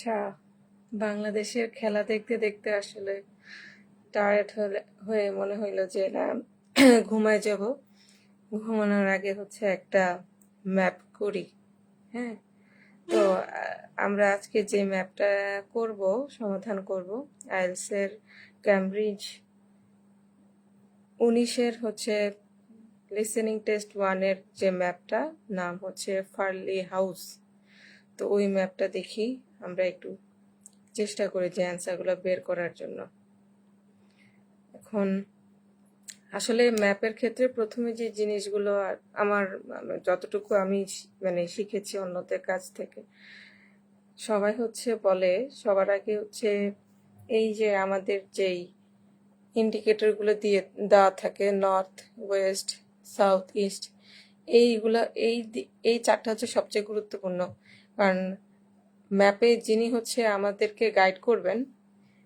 আচ্ছা, বাংলাদেশের খেলা দেখতে দেখতে আসলে টায়ার্ড হয়ে মনে হইলো যে না, ঘুমায় যাব। ঘুমানোর আগে একটা ম্যাপ করি। হ্যাঁ, তো আমরা আজকে যে ম্যাপটা সমাধান করব আইএলটিএস ক্যামব্রিজ 19-এর লিসেনিং টেস্ট 1-এর যে ম্যাপটা নাম ফার্লি হাউস। তো ওই ম্যাপটা দেখি, আমরা একটু চেষ্টা করি যে অ্যান্সারগুলো বের করার জন্য। এখন আসলে ম্যাপের ক্ষেত্রে প্রথমে যে জিনিসগুলো আমার যতটুকু আমি শিখেছি অন্যদের কাছ থেকে, সবাই বলে সবার আগে এই যে আমাদের যেই ইন্ডিকেটরগুলো দিয়ে দেওয়া থাকে, নর্থ, ওয়েস্ট, সাউথ, ইস্ট, এইগুলা এই চারটা সবচেয়ে গুরুত্বপূর্ণ। কারণ ম্যাপে যিনি আমাদেরকে গাইড করবেন,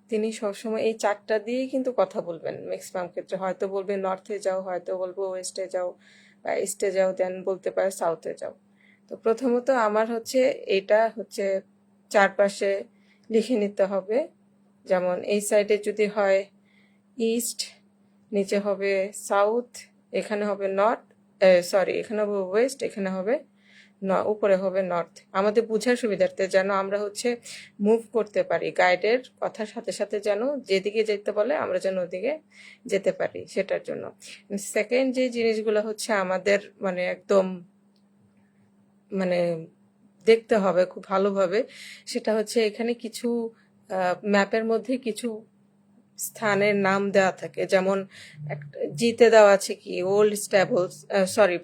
তিনি সবসময় এই চারটা দিয়েই কিন্তু কথা বলবেন। ম্যাক্সিমাম ক্ষেত্রে হয়তো বলবে নর্থে যাও, হয়তো বলবো ওয়েস্টে যাও বা ইস্টে যাও, দেন বলতে পারে সাউথে যাও। তো প্রথমত আমার এটা চারপাশে লিখে নিতে হবে। যেমন এই সাইডে যদি হয় ইস্ট, নিচে হবে সাউথ, এখানে হবে নর্থ, এখানে হবে ওয়েস্ট, এখানে হবে উপরে হবে নর্থ। আমাদের বোঝার সুবিধার্থে যেন আমরা মুভ করতে পারি, গাইডের কথার সাথে সাথে যেন যেদিকে যেতে বলে আমরা যেন ওদিকে যেতে পারি, সেটার জন্য। সেকেন্ড যে জিনিসগুলো আমাদের একদম দেখতে হবে খুব ভালোভাবে, সেটা এখানে কিছু ম্যাপের মধ্যে কিছু স্থানের নাম দেওয়া থাকে। যেমন জিতে দেওয়া আছে কি ওল্ড স্ট্যাবলস,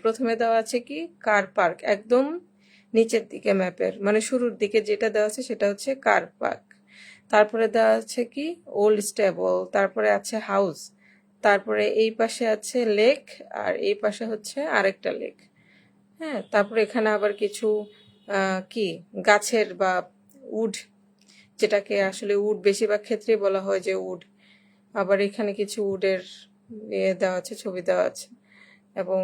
প্রথমে দেওয়া আছে কি কার পার্ক, একদম নিচের দিকে ম্যাপের শুরুর দিকে যেটা দেওয়া আছে সেটা কার পার্ক। তারপরে দেওয়া আছে কি ওল্ড স্ট্যাবল, তারপরে আছে হাউস, তারপরে এই পাশে আছে লেক, আর এই পাশে আরেকটা লেক। হ্যাঁ, তারপরে এখানে আবার কিছু কি গাছের বা উড, যেটাকে আসলে উড বেশিরভাগ ক্ষেত্রেই বলা হয় যে উড। আবার এখানে কিছু উডের দেওয়া আছে, ছবি দেওয়া আছে, এবং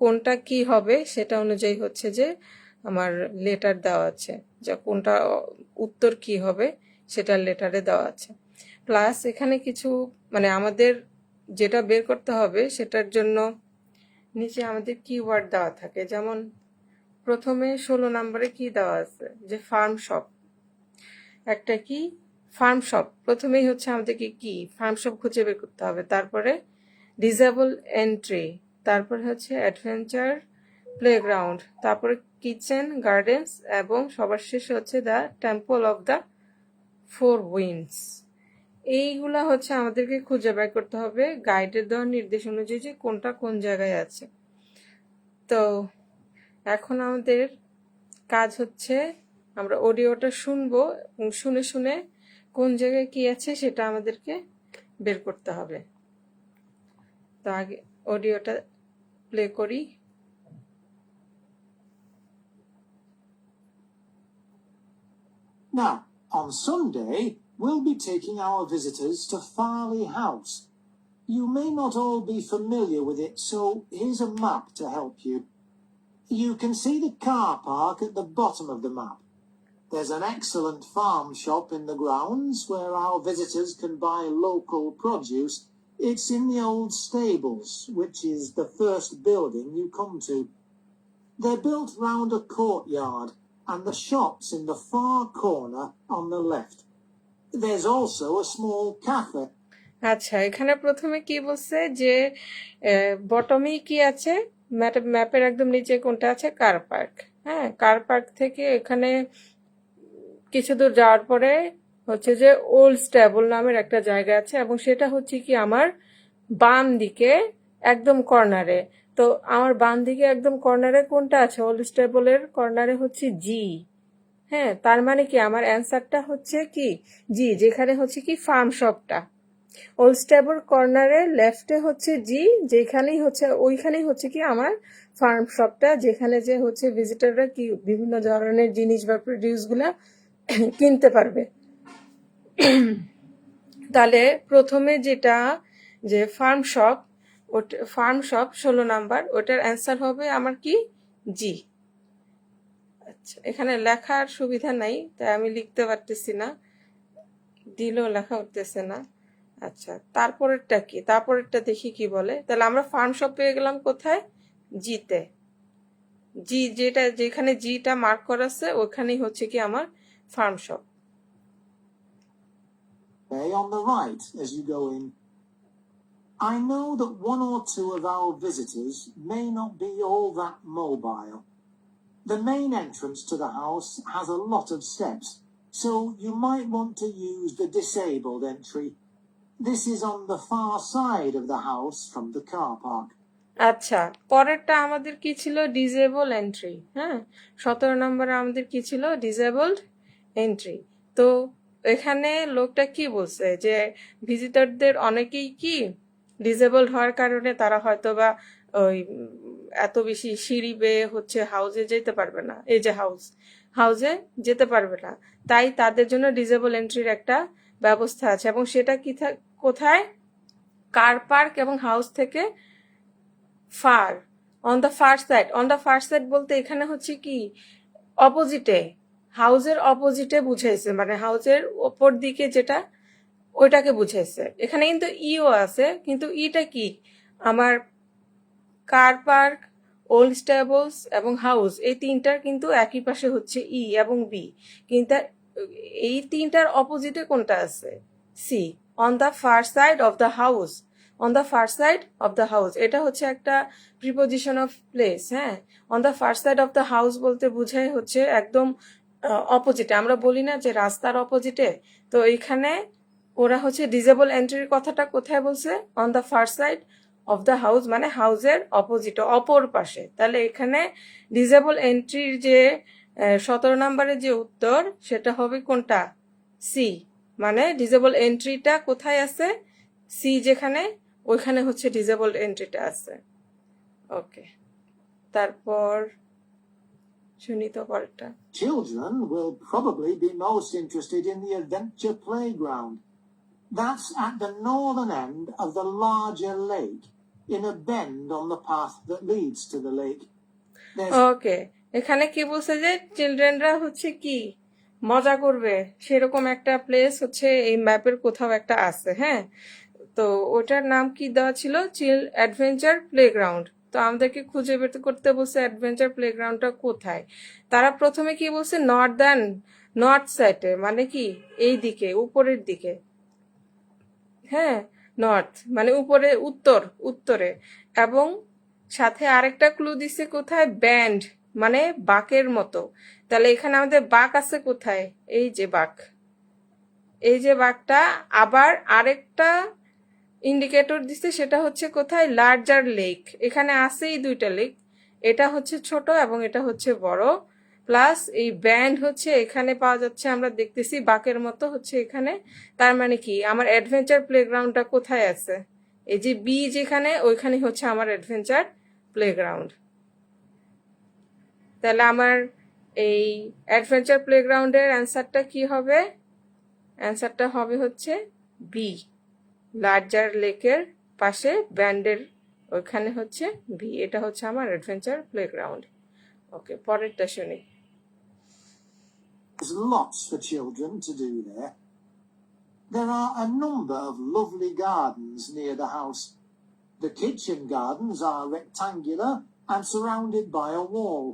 কোনটা কি হবে সেটা অনুযায়ী যে আমার লেটার দেওয়া আছে, যা কোনটা উত্তর কি হবে সেটা লেটারে দেওয়া আছে। প্লাস এখানে কিছু আমাদের যেটা বের করতে হবে সেটার জন্য নিচে আমাদের কিওয়ার্ড দেওয়া থাকে। যেমন প্রথমে 16 নম্বরে কি দেওয়া আছে যে ফার্ম শপ, একটা কি ফার্ম শপ, প্রথমেই আমাদেরকে কি ফার্ম শপ খুঁজে বের করতে হবে। তারপরে ডিসেবল এন্ট্রি, তারপরে অ্যাডভেঞ্চার প্লেগ্রাউন্ড, তারপরে কিচেন গার্ডেন্স, এবং সবার শেষে the temple of the 4 winds. এইগুলা আমাদেরকে খুঁজে বের করতে হবে গাইডের দেওয়ার নির্দেশ অনুযায়ী যে কোনটা কোন জায়গায় আছে। তো এখন আমাদের কাজ আমরা অডিওটা শুনবো এবং শুনে শুনে কোন জায়গায় কি আছে সেটা আমাদেরকে বের করতে হবে। তো আগে অডিওটা প্লে করি। Now, on Sunday, we'll be taking our visitors to Farley House. You may not all be familiar with it, so here's a map to help you. You can see the car park at the bottom of the map. There's an excellent farm shop in the grounds where our visitors can buy local produce. It's in the old stables, which is the first building you come to. They're built round a courtyard, and the shop's in the far corner on the left. There's also a small cafe. আচ্ছা, এখানে প্রথমে কি বলছে যে বটমে কি আছে, ম্যাপের একদম নিচে কোনটা আছে, কার পার্ক। হ্যাঁ, কার পার্ক থেকে এখানে কিছু দূর যাওয়ার পরে যে ওল্ড স্ট্যাবল নামের একটা জায়গা আছে, এবং সেটা কি আমার বাম দিকে একদম কর্নারে। তো আমার বাম দিকে একদম কর্নারে কোনটা আছে, ওল্ড স্ট্যাবলের কর্নারে জি। হ্যাঁ, তার মানে কি আমার অ্যান্সারটা কি জি, যেখানে কি ফার্ম শপটা। ওল্ড স্ট্যাবল কর্নারে লেফটে জি, যেখানেই ওইখানেই কি আমার ফার্ম শপটা, যেখানে যে ভিজিটররা কি বিভিন্ন ধরনের জিনিস বা প্রডিউসগুলা কিনতে পারবে। তাহলে প্রথমে যেটা যে ফার্ম শপ 16 নাম্বার, ওটার অ্যান্সার হবে আমার কি জি। আচ্ছা, এখানে লেখার সুবিধা নাই, তাই আমি লিখতে পারতেছি না, দিলেও লেখা উঠতেছে না। আচ্ছা, তারপরেরটা কি? তারপরেরটা দেখি কি বলে। তাহলে আমরা ফার্ম শপ পেয়ে গেলাম কোথায়? জিতে। জি, যেটা যেখানে জিটা মার্ক করা আছে ওখানেই হচ্ছে কি আমার farm shop. Okay, on the right as you go in. I know that one or two of our visitors may not be all that mobile. The main entrance to the house has a lot of steps, so you might want to use the disabled entry. This is on the far side of the house from the car park. আচ্ছা, পরেরটা আমাদের কি ছিল? Disable entry. হ্যাঁ, 17 নম্বরে আমাদের কি ছিল? Disabled entry. তো এখানে লোকটা কি বলছে যে ভিজিটরদের অনেকেই কি ডিজেবলড হওয়ার কারণে তারা হয়তো বা ওই এত বেশি সিঁড়ি বেয়ে হচ্ছে হাউসে যেতে পারবে না, এই যে হাউসে যেতে পারবে না, তাই তাদের জন্য ডিজেবল এন্ট্রির একটা ব্যবস্থা আছে। এবং সেটা কি কোথায়? কার পার্ক এবং হাউস থেকে far, on the far side. On the far side বলতে এখানে হচ্ছে কি অপোজিটে, হাউসের অপোজিটে বুঝাইছে, মানে হাউসের ওপর দিকে যেটা ওইটাকে বুঝাইছে। এখানে কিন্তু ইও আছে, কিন্তু ইটা কি আমার কার পার্ক, ওল্ড স্টেবলস এবং হাউস, এই তিনটার কিন্তু একই পাশে হচ্ছে ই এবং বি, কিন্তু এই তিনটার অপোজিটে কোনটা আছে? See, on the far side of the house. On the far side of the house এটা হচ্ছে একটা প্রিপোজিশন অফ প্লেস। হ্যাঁ, on the far side of the house বলতে বোঝায় হচ্ছে একদম অপোজিটে। আমরা বলি না যে রাস্তার অপোজিটে, তো এখানে ওরা হচ্ছে ডিজেবল এন্ট্রির কথাটা কোথায় বলছে? On the far side of the house, মানে হাউসের অপোজিটে, অপর পাশে। তাহলে এখানে ডিজেবল এন্ট্রির যে 17 নম্বরের যে উত্তর সেটা হবে কোনটা? সি, মানে ডিজেবল এন্ট্রিটা কোথায় আছে? সি যেখানে, ওইখানে হচ্ছে ডিজেবল এন্ট্রিটা আছে। ওকে, তারপর শুনি তো পরেরটা। Children will probably be most interested in the adventure playground. That's at the northern end of the larger lake, in a bend on the path that leads to the lake. There's ওকে, এখানে কি বলছে যে চিলড্রেনরা হচ্ছে কি মজা করবে সেরকম একটা প্লেস হচ্ছে এই ম্যাপের কোথাও একটা আছে। হ্যাঁ, তো ওটার নাম কি দেওয়া ছিল? Adventure playground. তো আমাদেরকে খুঁজে বের করতে বলছে অ্যাডভেঞ্চার প্লেগ্রাউন্ডটা কোথায়। তারা প্রথমে কি বলছে? নর্থ সাইডে, মানে কি এই দিকে, উপরের দিকে। হ্যাঁ, নর্থ মানে উপরে, উত্তরে। এবং সাথে আরেকটা ক্লু দিছে কোথায়? ব্যান্ড, মানে বাঁকের মতো। তাহলে এখানে আমাদের বাঁক আছে কোথায়? এই যে বাঁক, এই যে বাঁকটা। আবার আরেকটা ইন্ডিকেটর দিছে, সেটা হচ্ছে কোথায়? Larger lake. এখানে আছেই দুইটা লেক, এটা হচ্ছে ছোট এবং এটা হচ্ছে বড়। প্লাস এই ব্যান্ড হচ্ছে এখানে পাওয়া যাচ্ছে, আমরা দেখতেছি বাঁকের মতো হচ্ছে এখানে। তার মানে কি আমার অ্যাডভেঞ্চার প্লেগ্রাউন্ডটা কোথায় আছে? এই যে বি যেখানে, ওইখানে হচ্ছে আমার অ্যাডভেঞ্চার প্লেগ্রাউন্ড। তাহলে আমার এই অ্যাডভেঞ্চার প্লেগ্রাউন্ডের অ্যান্সারটা কি হবে? অ্যান্সারটা হবে হচ্ছে বি, লার্জার লেকের পাশে ব্যান্ডের ওইখানে হচ্ছে বি। এটা হচ্ছে আমার অ্যাডভেঞ্চার প্লেগ্রাউন্ড। ওকে, পরেরটা শুনি। lots for children to do there. There are a number of lovely gardens near the house. The kitchen gardens are rectangular and surrounded by a wall.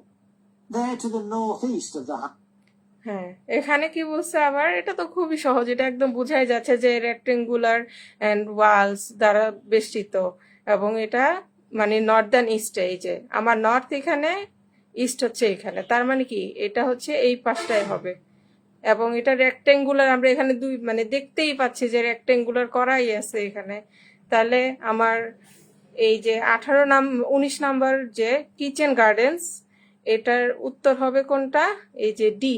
They're to the northeast of the house. হ্যাঁ, এখানে কি বলছে আবার? এটা তো খুবই সহজ, এটা একদম বোঝাই যাচ্ছে যে রেক্টেঙ্গুলার অ্যান্ড ওয়ালস দ্বারা বেষ্টিত, এবং এটা মানে নর্দার্ন ইস্টে। এই যে আমার নর্থ এখানে, ইস্ট হচ্ছে এখানে, তার মানে কি এটা হচ্ছে এই পাশটাই হবে। এবং এটা রেক্টেঙ্গুলার, আমরা এখানে দুই মানে দেখতেই পাচ্ছি যে রেক্টেঙ্গুলার করাই আছে এখানে। তাহলে আমার এই যে 19 নাম্বার যে কিচেন গার্ডেন্স, এটার উত্তর হবে কোনটা? এই যে ডি,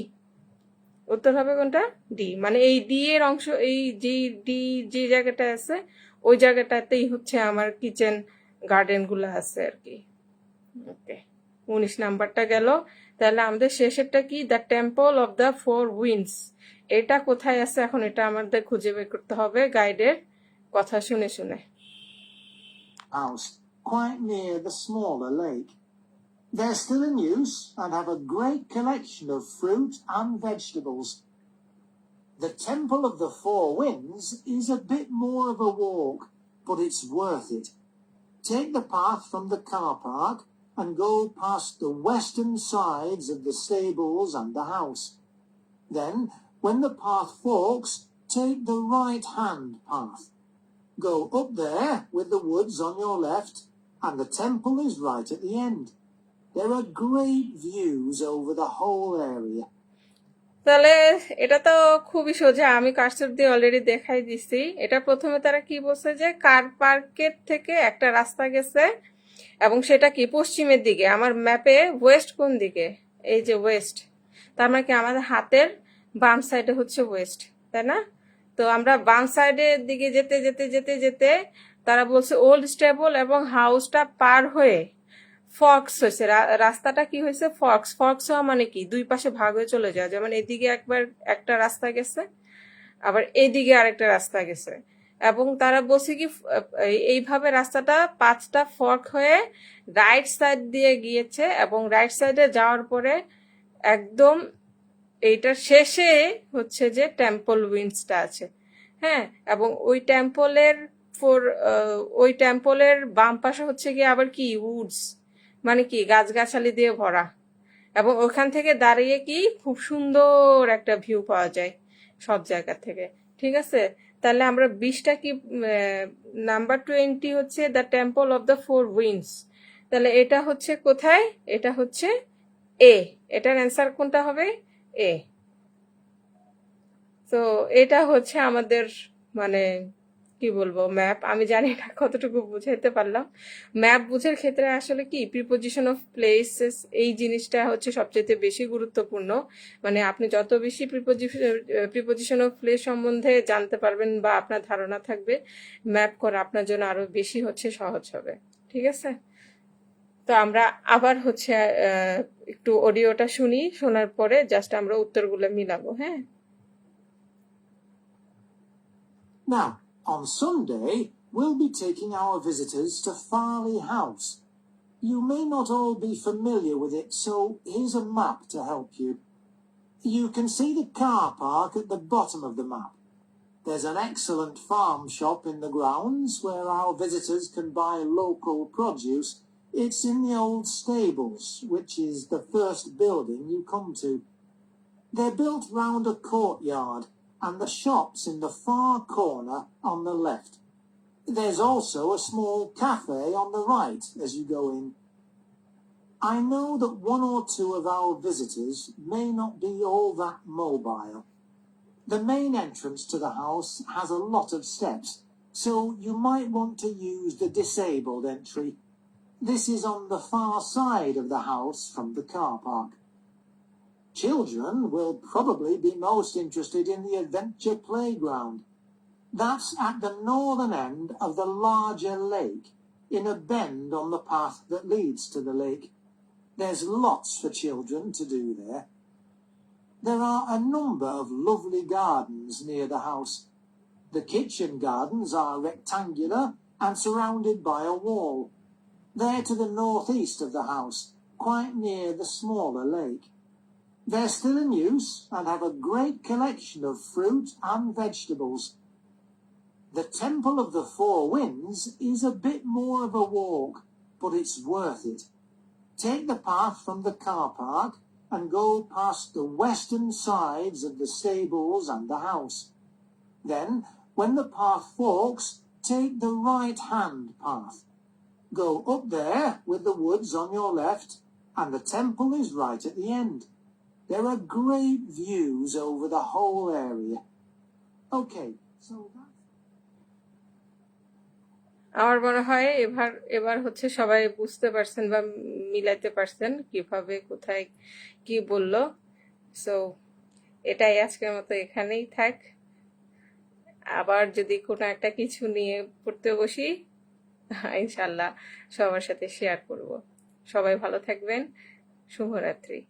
উত্তর হবে কোনটা? ডি, মানে এই ডি এর অংশ, এই যে ডি যে জায়গাটা আছে ওই জায়গাটাতেই হচ্ছে আমার কিচেন গার্ডেন গুলো আছে আর কি। ওকে, 19 নাম্বারটা গেল। তাহলে আমাদের শেষেরটা কি? The temple of the 4 winds. এটা কোথায় আছে এখন? এটা আমাদের খুঁজে বের করতে হবে গাইডের কথা শুনে শুনে। House, quite near the smaller lake. They're still in use and have a great collection of fruit and vegetables. The Temple of the Four Winds is a bit more of a walk, but it's worth it. Take the path from the car park and go past the western sides of the stables and the house. Then, when the path forks, take the right-hand path. Go up there with the woods on your left, and the temple is right at the end. There are great views over the whole area. তাহলে এটা তো খুবই সোজা, আমি cursor দিয়ে already দেখাই দিছি। এটা প্রথমে তারা কি বলছে যে কার পার্কের থেকে একটা রাস্তা গেছে এবং সেটা কি পশ্চিমের দিকে। আমার ম্যাপে ওয়েস্ট কোন দিকে, এই যে ওয়েস্ট, তার মানে কি আমাদের হাতের বাম সাইডে হচ্ছে ওয়েস্ট, তাই না? তো আমরা বাম সাইডের দিকে যেতে যেতে যেতে যেতে তারা বলছে ওল্ড স্টেবল এবং হাউসটা পার হয়ে ফক্স হয়েছে, রাস্তাটা কি হয়েছে ফক্স। ফক্স হওয়া মানে কি দুই পাশে ভাগ হয়ে চলে যায়, যেমন এদিকে একবার একটা রাস্তা গেছে, আবার এইদিকে আরেকটা রাস্তা গেছে। এবং তারা বলছে কি এইভাবে রাস্তাটা 5টা ফর্ক হয়ে রাইট সাইড দিয়ে গিয়েছে এবং রাইট সাইডে যাওয়ার পরে একদম এইটার শেষে হচ্ছে যে টেম্পল উইন্ডসটা আছে। হ্যাঁ, এবং ওই টেম্পলের বাম পাশে হচ্ছে কি আবার কি উডস, মানে কি গাছগাছালি দিয়ে ভরা। এবং ওখান থেকে দাঁড়িয়ে কি খুব সুন্দর একটা ভিউ পাওয়া যায় সব জায়গা থেকে। ঠিক আছে, তাহলে আমরা 20টা কি নাম্বার 20 হচ্ছে the temple of the four winds. তাহলে এটা হচ্ছে কোথায়, এটা হচ্ছে এ, এটার অ্যান্সার কোনটা হবে এ। তো এটা হচ্ছে আমাদের মানে কি বলবো ম্যাপ। আমি জানি না কতটুকু বুঝাইতে পারলাম। ম্যাপ বুঝার ক্ষেত্রে আসলে কি প্রিপোজিশন অফ প্লেসেস এই জিনিসটা হচ্ছে সবচেয়ে বেশি গুরুত্বপূর্ণ। মানে আপনি যত বেশি প্রিপোজিশন অফ প্লেস সম্বন্ধে জানতে পারবেন বা আপনার ধারণা থাকবে, ম্যাপ করা আপনার জন্য আরো বেশি হচ্ছে সহজ হবে। ঠিক আছে, তো আমরা আবার হচ্ছে একটু অডিওটা শুনি, শোনার পরে জাস্ট আমরা উত্তরগুলো মিলাবো। হ্যাঁ, Now, on Sunday, we'll be taking our visitors to Farley House. You may not all be familiar with it, so here's a map to help you. You can see the car park at the bottom of the map. There's an excellent farm shop in the grounds where our visitors can buy local produce. It's in the old stables, which is the first building you come to. They're built round a courtyard, and the shop's in the far corner on the left. There's also a small cafe on the right as you go in. I know that one or two of our visitors may not be all that mobile. The main entrance to the house has a lot of steps, so you might want to use the disabled entry. This is on the far side of the house from the car park. Children will probably be most interested in the adventure playground. That's at the northern end of the larger lake, in a bend on the path that leads to the lake. There's lots for children to do there. There are a number of lovely gardens near the house. The kitchen gardens are rectangular and surrounded by a wall. They're to the northeast of the house, quite near the smaller lake. They're still in use and have a great collection of fruit and vegetables. The Temple of the Four Winds is a bit more of a walk, but it's worth it. Take the path from the car park and go past the western sides of the stables and the house. Then, when the path forks, take the right-hand path. Go up there with the woods on your left, and the temple is right at the end. There are great views over the whole area. Okay, so that's... আমার মনে হয় এবার হচ্ছে সবাই বুঝতে পারছেন বা মিলাইতে পারছেন কিভাবে কোথায় কি বললো। সো এটাই আজকের মতো এখানেই থাক। আবার যদি কোনো একটা কিছু নিয়ে পড়তে বসি ইনশাল্লাহ সবার সাথে শেয়ার করব। সবাই ভালো থাকবেন। শুভরাত্রি।